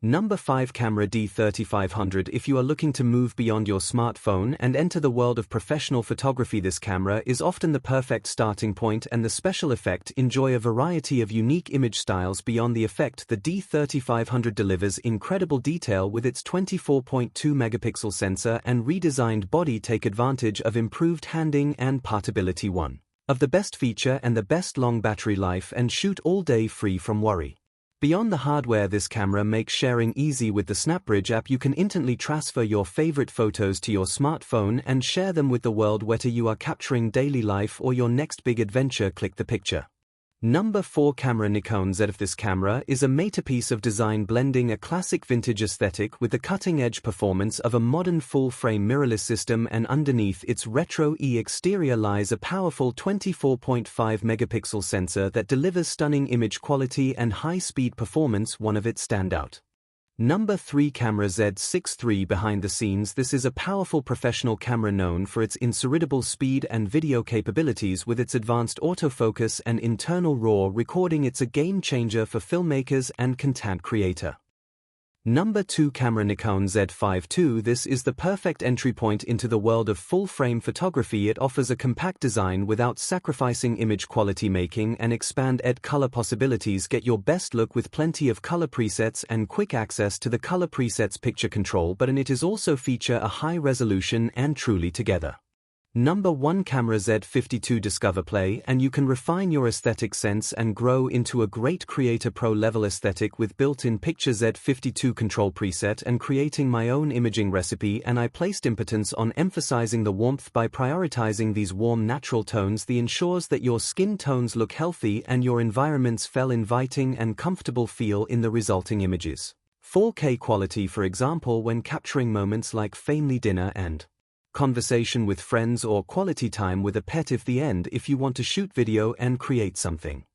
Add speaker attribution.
Speaker 1: Number 5 Camera D3500. If you are looking to move beyond your smartphone and enter the world of professional photography, this camera is often the perfect starting point, and the special effect. Enjoy a variety of unique image styles. Beyond the effect, the D3500 delivers incredible detail with its 24.2 megapixel sensor and redesigned body. Take advantage of improved handling and portability. One of the best feature and the best long battery life, and shoot all day free from worry. Beyond the hardware, this camera makes sharing easy. With the SnapBridge app, you can instantly transfer your favorite photos to your smartphone and share them with the world, whether you are capturing daily life or your next big adventure. Click the picture. Number 4 Camera Nikon Z. This camera is a masterpiece of design, blending a classic vintage aesthetic with the cutting-edge performance of a modern full-frame mirrorless system, and underneath its retro exterior lies a powerful 24.5 megapixel sensor that delivers stunning image quality and high-speed performance. One of its standout. Number 3 Camera Z6 III. Behind the scenes, this is a powerful professional camera known for its incredible speed and video capabilities. With its advanced autofocus and internal RAW recording, it's a game changer for filmmakers and content creator. Number 2 Camera Nikon Z5 II. This is the perfect entry point into the world of full-frame photography. It offers a compact design without sacrificing image quality, making and expanded color possibilities. Get your best look with plenty of color presets and quick access to the color presets picture control button. It is also feature a high resolution and truly together. Number 1 Camera Z52. Discover, play, and you can refine your aesthetic sense and grow into a great creator. Pro level aesthetic with built-in picture Z52 control preset and creating my own imaging recipe, and I placed importance on emphasizing the warmth by prioritizing these warm natural tones. The ensures that your skin tones look healthy and your environments feel inviting and comfortable. Feel in the resulting images. 4K quality, for example, when capturing moments like family dinner and conversation with friends, or quality time with a pet. If the end, if you want to shoot video and create something